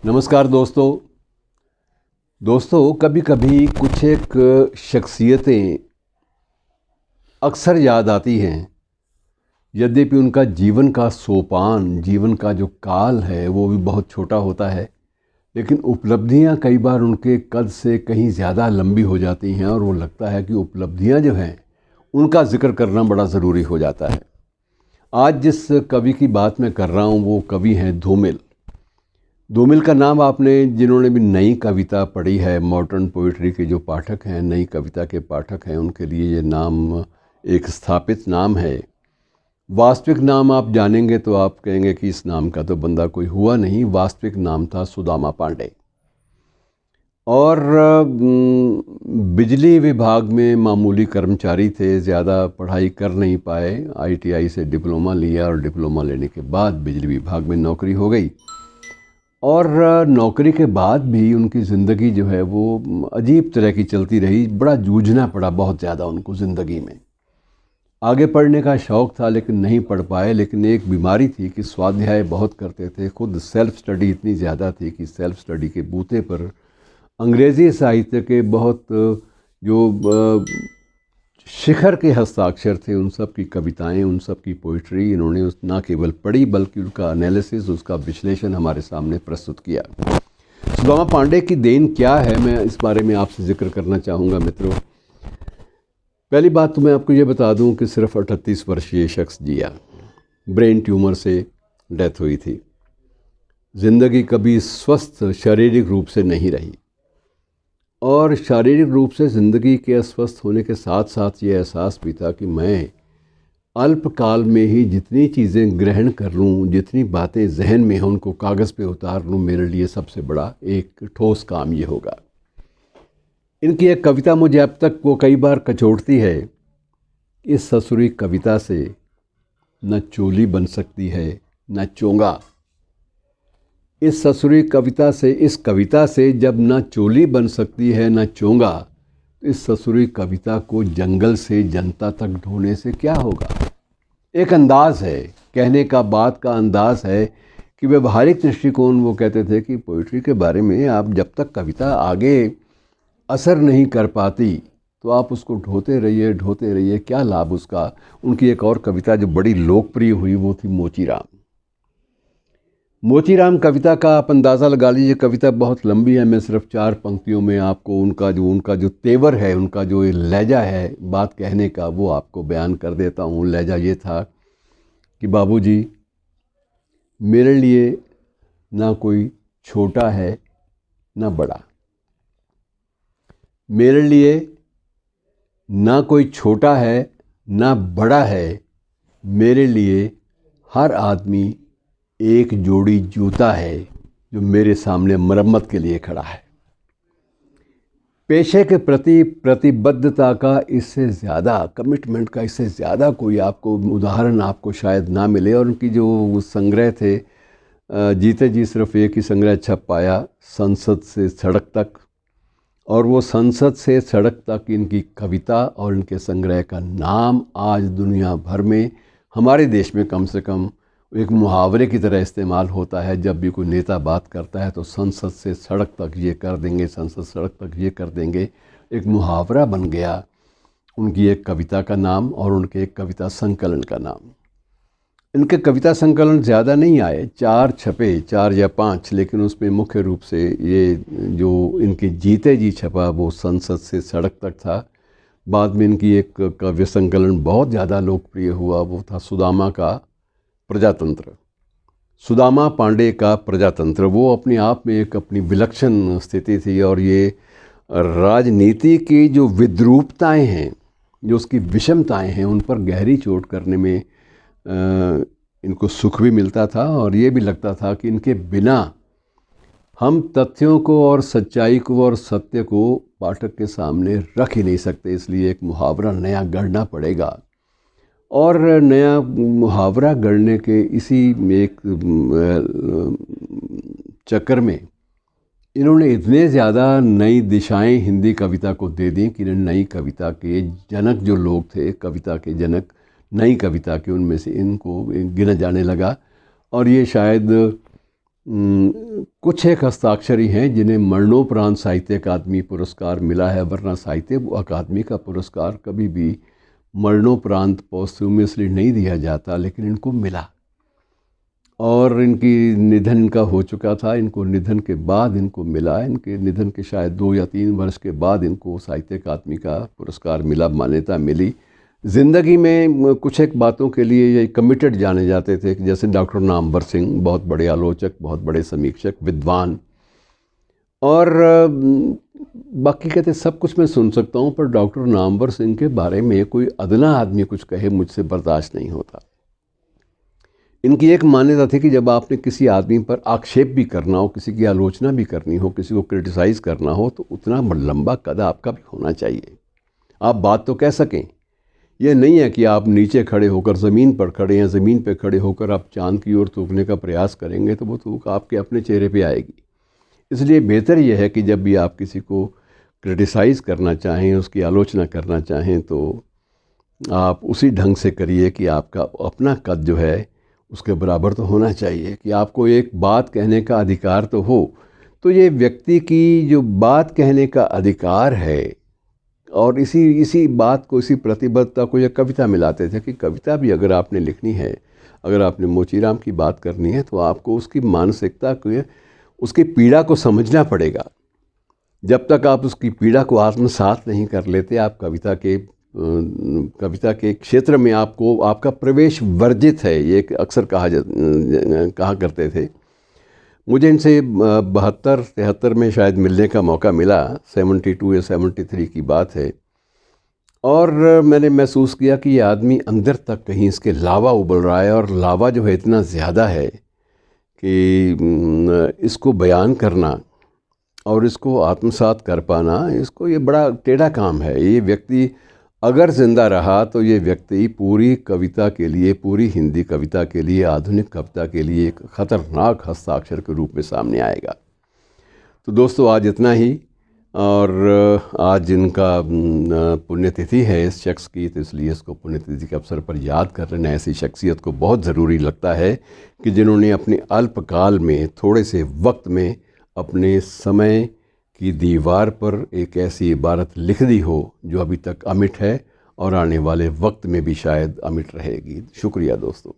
नमस्कार दोस्तों कभी कभी कुछ एक शख्सियतें अक्सर याद आती हैं। यद्यपि उनका जीवन का सोपान, जीवन का जो काल है वो भी बहुत छोटा होता है, लेकिन उपलब्धियां कई बार उनके कद से कहीं ज़्यादा लंबी हो जाती हैं और वो लगता है कि उपलब्धियां जो हैं उनका जिक्र करना बड़ा ज़रूरी हो जाता है। आज जिस कवि की बात मैं कर रहा हूँ वो कवि हैं धूमिल। धूमिल का नाम आपने, जिन्होंने भी नई कविता पढ़ी है, मॉडर्न पोइट्री के जो पाठक हैं, नई कविता के पाठक हैं, उनके लिए ये नाम एक स्थापित नाम है। वास्तविक नाम आप जानेंगे तो आप कहेंगे कि इस नाम का तो बंदा कोई हुआ नहीं। वास्तविक नाम था सुदामा पांडे और बिजली विभाग में मामूली कर्मचारी थे, ज़्यादा पढ़ाई कर नहीं पाए। आईटीआई से डिप्लोमा लिया और डिप्लोमा लेने के बाद बिजली विभाग में नौकरी हो गई और नौकरी के बाद भी उनकी ज़िंदगी जो है वो अजीब तरह की चलती रही। बड़ा जूझना पड़ा बहुत ज़्यादा उनको ज़िंदगी में। आगे पढ़ने का शौक़ था लेकिन नहीं पढ़ पाए। लेकिन एक बीमारी थी कि स्वाध्याय बहुत करते थे, खुद सेल्फ़ स्टडी इतनी ज़्यादा थी कि सेल्फ़ स्टडी के बूते पर अंग्रेज़ी साहित्य के बहुत जो शिखर के हस्ताक्षर थे, उन सब की कविताएं, उन सब की पोइट्री इन्होंने ना केवल पढ़ी बल्कि उनका एनालिसिस, उसका विश्लेषण हमारे सामने प्रस्तुत किया। सुदामा पांडे की देन क्या है, मैं इस बारे में आपसे जिक्र करना चाहूँगा मित्रों। पहली बात तो मैं आपको ये बता दूं कि सिर्फ 38 वर्ष ये शख्स जिया। ब्रेन ट्यूमर से डेथ हुई थी। ज़िंदगी कभी स्वस्थ शारीरिक रूप से नहीं रही और शारीरिक रूप से ज़िंदगी के अस्वस्थ होने के साथ साथ ये एहसास भी था कि मैं अल्पकाल में ही जितनी चीज़ें ग्रहण कर लूँ, जितनी बातें जहन में हैं उनको कागज़ पे उतार लूँ, मेरे लिए सबसे बड़ा एक ठोस काम ये होगा। इनकी एक कविता मुझे अब तक वो कई बार कचोटती है। इस ससुरी कविता से न चोली बन सकती है न चोंगा। इस ससुरी कविता से, इस कविता से जब न चोली बन सकती है न चोंगा, तो इस ससुरी कविता को जंगल से जनता तक ढोने से क्या होगा। एक अंदाज़ है कहने का, बात का अंदाज़ है कि व्यवहारिक दृष्टिकोण वो कहते थे कि पोइट्री के बारे में आप जब तक कविता आगे असर नहीं कर पाती तो आप उसको ढोते रहिए, क्या लाभ उसका। उनकी एक और कविता जो बड़ी लोकप्रिय हुई वो थी मोचीराम। मोचीराम कविता का आप अंदाज़ा लगा लीजिए। कविता बहुत लंबी है, मैं सिर्फ 4 पंक्तियों में आपको उनका जो तेवर है, उनका जो लहजा है बात कहने का, वो आपको बयान कर देता हूँ। लहजा ये था कि बाबूजी, मेरे लिए ना कोई छोटा है ना बड़ा, मेरे लिए ना कोई छोटा है ना बड़ा है, मेरे लिए हर आदमी एक जोड़ी जूता है जो मेरे सामने मरम्मत के लिए खड़ा है। पेशे के प्रति प्रतिबद्धता का इससे ज़्यादा, कमिटमेंट का इससे ज़्यादा कोई आपको उदाहरण आपको शायद ना मिले। और उनकी जो संग्रह थे, जीते जी सिर्फ एक ही संग्रह छप पाया, संसद से सड़क तक। और वो संसद से सड़क तक इनकी कविता और इनके संग्रह का नाम आज दुनिया भर में, हमारे देश में कम से कम, एक मुहावरे की तरह इस्तेमाल होता है। जब भी कोई नेता बात करता है तो संसद से सड़क तक ये कर देंगे, संसद सड़क तक ये कर देंगे, एक मुहावरा बन गया उनकी एक कविता का नाम और उनके एक कविता संकलन का नाम। इनके कविता संकलन ज़्यादा नहीं आए, 4 छपे, 4 या 5, लेकिन उसमें मुख्य रूप से ये जो इनके जीते जी छपा वो संसद से सड़क तक था। बाद में इनकी एक काव्य संकलन बहुत ज़्यादा लोकप्रिय हुआ, वो था सुदामा का प्रजातंत्र। सुदामा पांडे का प्रजातंत्र वो अपने आप में एक अपनी विलक्षण स्थिति थी। और ये राजनीति की जो विद्रूपताएं हैं, जो उसकी विषमताएं हैं, उन पर गहरी चोट करने में इनको सुख भी मिलता था और ये भी लगता था कि इनके बिना हम तथ्यों को और सच्चाई को और सत्य को पाठक के सामने रख ही नहीं सकते। इसलिए एक मुहावरा नया गढ़ना पड़ेगा। और नया मुहावरा गढ़ने के इसी एक चक्कर में इन्होंने इतने ज़्यादा नई दिशाएं हिंदी कविता को दे दी कि नई कविता के जनक जो लोग थे, कविता के जनक, नई कविता के, उनमें से इनको गिना जाने लगा। और ये शायद कुछ एक हस्ताक्षरी हैं जिन्हें मरणोपरांत साहित्य अकादमी पुरस्कार मिला है, वरना साहित्य अकादमी का पुरस्कार कभी भी मरणोपरांत पोस्टह्यूमसली नहीं दिया जाता, लेकिन इनको मिला। और इनकी निधन इनका हो चुका था, इनको निधन के बाद इनको मिला। इनके निधन के शायद 2 या 3 वर्ष के बाद इनको साहित्य अकादमी का पुरस्कार मिला, मान्यता मिली। ज़िंदगी में कुछ एक बातों के लिए ये कमिटेड जाने जाते थे, जैसे डॉक्टर नामवर सिंह, बहुत बड़े आलोचक, बहुत बड़े समीक्षक, विद्वान। और बाकी कहते सब कुछ मैं सुन सकता हूँ, पर डॉक्टर नामवर सिंह के बारे में कोई अदना आदमी कुछ कहे मुझसे बर्दाश्त नहीं होता। इनकी एक मान्यता थी कि जब आपने किसी आदमी पर आक्षेप भी करना हो, किसी की आलोचना भी करनी हो, किसी को क्रिटिसाइज़ करना हो, तो उतना लंबा कद आपका भी होना चाहिए। आप बात तो कह सकें। यह नहीं है कि आप नीचे खड़े होकर ज़मीन पर खड़े हैं, ज़मीन पर खड़े होकर आप चांद की ओर थूकने का प्रयास करेंगे तो वो थूक आपके अपने चेहरे पे आएगी। इसलिए बेहतर यह है कि जब भी आप किसी को क्रिटिसाइज़ करना चाहें, उसकी आलोचना करना चाहें, तो आप उसी ढंग से करिए कि आपका अपना कद जो है उसके बराबर तो होना चाहिए, कि आपको एक बात कहने का अधिकार तो हो। तो ये व्यक्ति की जो बात कहने का अधिकार है, और इसी बात को, इसी प्रतिबद्धता को ये कविता मिलाते थे कि कविता भी अगर आपने लिखनी है, अगर आपने मोचीराम की बात करनी है, तो आपको उसकी मानसिकता को, उसकी पीड़ा को समझना पड़ेगा। जब तक आप उसकी पीड़ा को आत्मसात नहीं कर लेते, आप कविता के क्षेत्र में आपका प्रवेश वर्जित है। ये अक्सर कहा करते थे। मुझे इनसे 72-73 में शायद मिलने का मौका मिला, 72 या 73 की बात है। और मैंने महसूस किया कि ये आदमी अंदर तक कहीं इसके लावा उबल रहा है, और लावा जो है इतना ज़्यादा है कि इसको बयान करना और इसको आत्मसात कर पाना, इसको ये बड़ा टेढ़ा काम है। ये व्यक्ति अगर ज़िंदा रहा तो ये व्यक्ति पूरी कविता के लिए, पूरी हिंदी कविता के लिए, आधुनिक कविता के लिए एक ख़तरनाक हस्ताक्षर के रूप में सामने आएगा। तो दोस्तों, आज इतना ही। और आज इनका पुण्यतिथि है इस शख्स की, तो इसलिए इसको पुण्यतिथि के अवसर पर याद कर लेना ऐसी शख्सियत को बहुत ज़रूरी लगता है कि जिन्होंने अपने अल्पकाल में, थोड़े से वक्त में, अपने समय की दीवार पर एक ऐसी इबारत लिख दी हो जो अभी तक अमिट है और आने वाले वक्त में भी शायद अमिट रहेगी। शुक्रिया दोस्तों।